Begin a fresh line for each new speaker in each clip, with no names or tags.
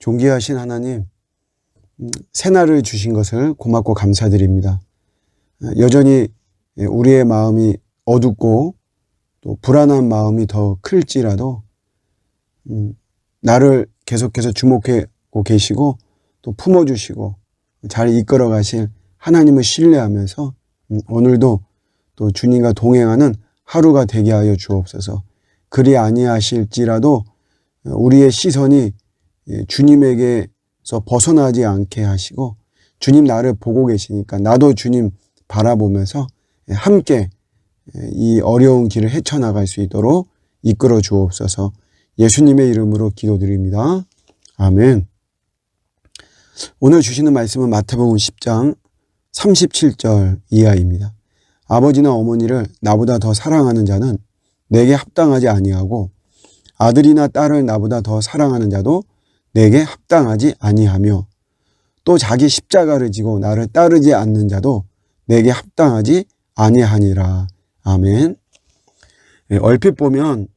존귀하신 하나님, 새날을 주신 것을 고맙고 감사드립니다. 여전히 우리의 마음이 어둡고 또 불안한 마음이 더 클지라도 나를 계속해서 주목하고 계시고 또 품어주시고 잘 이끌어 가실 하나님을 신뢰하면서 오늘도 또 주님과 동행하는 하루가 되게 하여 주옵소서. 그리 아니하실지라도 우리의 시선이 주님에게서 벗어나지 않게 하시고, 주님 나를 보고 계시니까 나도 주님 바라보면서 함께 이 어려운 길을 헤쳐나갈 수 있도록 이끌어 주옵소서. 예수님의 이름으로 기도드립니다. 아멘. 오늘 주시는 말씀은 마태복음 10장 37절 이하입니다. 아버지나 어머니를 나보다 더 사랑하는 자는 내게 합당하지 아니하고 아들이나 딸을 나보다 더 사랑하는 자도 내게 합당하지 아니하며 또 자기 십자가를 지고 나를 따르지 않는 자도 내게 합당하지 아니하니라. 아멘. 얼핏 보면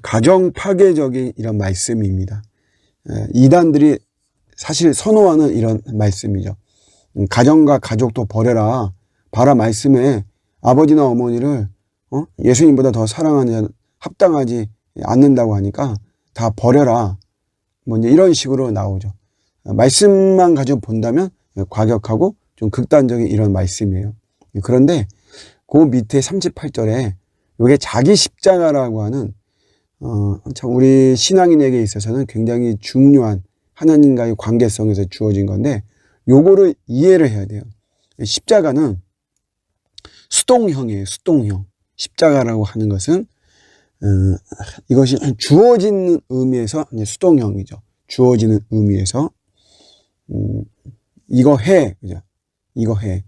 가정 파괴적인 이런 말씀입니다. 이단들이 사실 선호하는 이런 말씀이죠. 가정과 가족도 버려라. 봐라, 말씀에 아버지나 어머니를 예수님보다 더 사랑하는 자는 합당하지 않는다고 하니까 다 버려라. 뭐 이제 이런 식으로 나오죠. 말씀만 가지고 본다면 과격하고 좀 극단적인 이런 말씀이에요. 그런데 그 밑에 38절에 이게 자기 십자가라고 하는 참 우리 신앙인에게 있어서는 굉장히 중요한 하나님과의 관계성에서 주어진 건데, 요거를 이해를 해야 돼요. 십자가는 수동형이에요. 수동형. 십자가라고 하는 것은 이것이 주어지는 의미에서 수동형이죠. 주어지는 의미에서 이거 해, 그죠? 이거 해.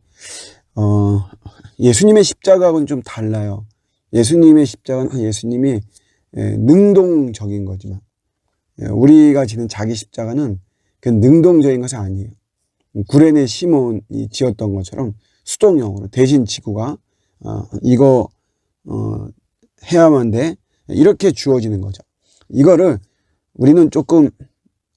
예수님의 십자가하고는 좀 달라요. 예수님의 십자가는 예수님이 능동적인 거지만 우리가 지는 자기 십자가는 그 능동적인 것이 아니에요. 구레네 시몬이 지었던 것처럼 수동형으로 대신 지구가 이거 해야만 돼, 이렇게 주어지는 거죠. 이거를 우리는 조금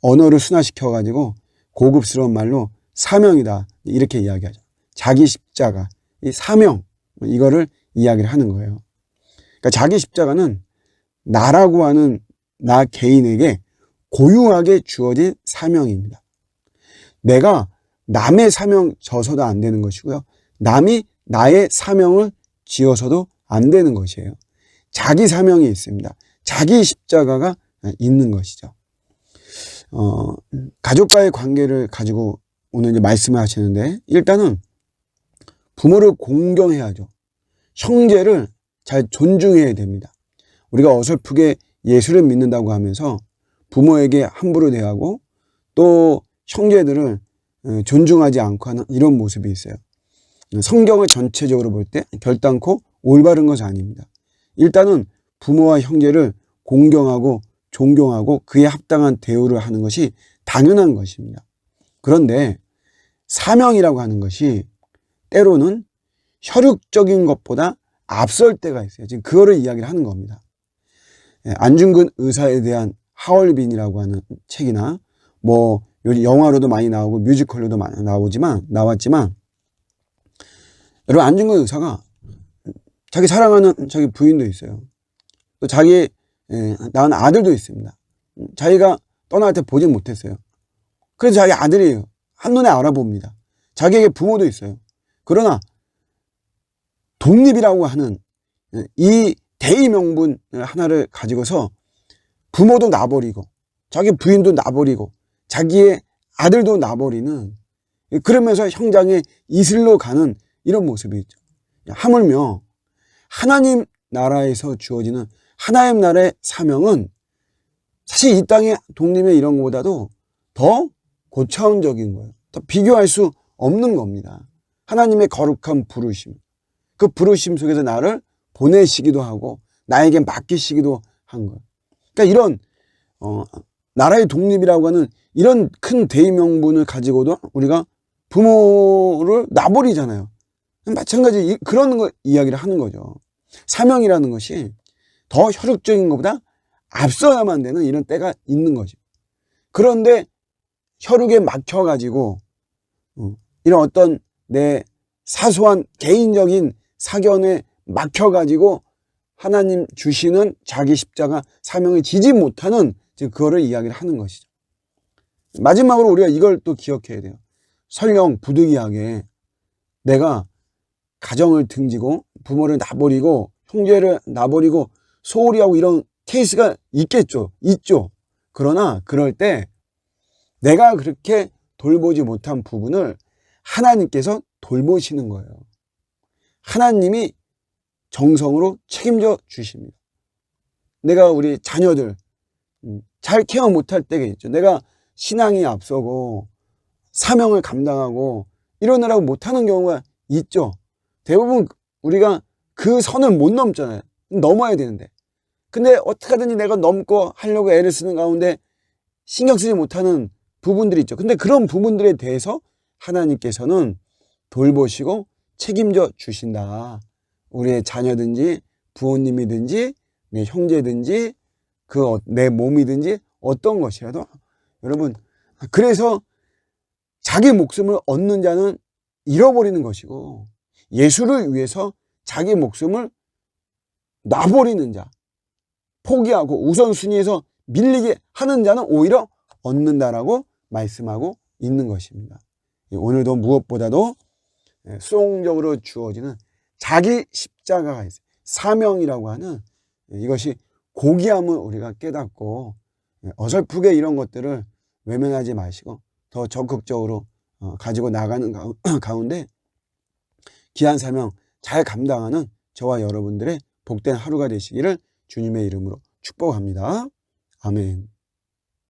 언어를 순화시켜 가지고 고급스러운 말로 사명이다, 이렇게 이야기하죠. 자기 십자가, 이 사명, 이거를 이야기를 하는 거예요. 그러니까 자기 십자가는 나라고 하는 나 개인에게 고유하게 주어진 사명입니다. 내가 남의 사명 져서도 안 되는 것이고요, 남이 나의 사명을 지어서도 안 되는 것이에요. 자기 사명이 있습니다. 자기 십자가가 있는 것이죠. 가족과의 관계를 가지고 오늘 이제 말씀을 하시는데, 일단은 부모를 공경해야죠. 형제를 잘 존중해야 됩니다. 우리가 어설프게 예수를 믿는다고 하면서 부모에게 함부로 대하고 또 형제들을 존중하지 않고 하는 이런 모습이 있어요. 성경을 전체적으로 볼 때 결단코 올바른 것이 아닙니다. 일단은 부모와 형제를 공경하고 존경하고 그에 합당한 대우를 하는 것이 당연한 것입니다. 그런데 사명이라고 하는 것이 때로는 혈육적인 것보다 앞설 때가 있어요. 지금 그거를 이야기를 하는 겁니다. 안중근 의사에 대한 하얼빈이라고 하는 책이나 뭐 요즘 영화로도 많이 나오고 뮤지컬로도 많이 나왔지만 여러분, 안중근 의사가 자기 사랑하는 자기 부인도 있어요. 또 자기 낳은 아들도 있습니다. 자기가 떠날 때 보지 못했어요. 그래서 자기 아들이 한눈에 알아봅니다. 자기에게 부모도 있어요. 그러나 독립이라고 하는 이 대의 명분 하나를 가지고서 부모도 놔버리고 자기 부인도 놔버리고 자기의 아들도 놔버리는, 그러면서 형장의 이슬로 가는 이런 모습이 있죠. 하물며 하나님 나라에서 주어지는 하나님 나라의 사명은 사실 이 땅의 독립의 이런 것보다도 더 고차원적인 거예요. 더 비교할 수 없는 겁니다. 하나님의 거룩한 부르심, 그 부르심 속에서 나를 보내시기도 하고 나에게 맡기시기도 한 거예요. 그러니까 이런 나라의 독립이라고 하는 이런 큰 대의명분을 가지고도 우리가 부모를 놔버리잖아요. 마찬가지 그런 거 이야기를 하는 거죠. 사명이라는 것이 더 혈육적인 것보다 앞서야만 되는 이런 때가 있는 거죠. 그런데 혈육에 막혀가지고 이런 어떤 내 사소한 개인적인 사견에 막혀가지고 하나님 주시는 자기 십자가 사명을 지지 못하는 지금 그거를 이야기를 하는 것이죠. 마지막으로 우리가 이걸 또 기억해야 돼요. 설령 부득이하게 내가 가정을 등지고 부모를 놔버리고 형제를 놔버리고 소홀히 하고 이런 케이스가 있겠죠. 있죠. 그러나 그럴 때 내가 그렇게 돌보지 못한 부분을 하나님께서 돌보시는 거예요. 하나님이 정성으로 책임져 주십니다. 내가 우리 자녀들 잘 케어 못할 때가 있죠. 내가 신앙이 앞서고 사명을 감당하고 이러느라고 못하는 경우가 있죠. 대부분 우리가 그 선을 못 넘잖아요. 넘어야 되는데. 근데 어떻게 하든지 내가 넘고 하려고 애를 쓰는 가운데 신경 쓰지 못하는 부분들이 있죠. 근데 그런 부분들에 대해서 하나님께서는 돌보시고 책임져 주신다. 우리의 자녀든지 부모님이든지 내 형제든지 내 몸이든지 어떤 것이라도 여러분, 그래서 자기 목숨을 얻는 자는 잃어버리는 것이고 예수를 위해서 자기 목숨을 놔버리는 자, 포기하고 우선순위에서 밀리게 하는 자는 오히려 얻는다라고 말씀하고 있는 것입니다. 오늘도 무엇보다도 수동적으로 주어지는 자기 십자가가 있어요. 사명이라고 하는 이것이 고귀함을 우리가 깨닫고 어설프게 이런 것들을 외면하지 마시고 더 적극적으로 가지고 나가는 가운데 귀한 사명 잘 감당하는 저와 여러분들의 복된 하루가 되시기를 주님의 이름으로 축복합니다. 아멘.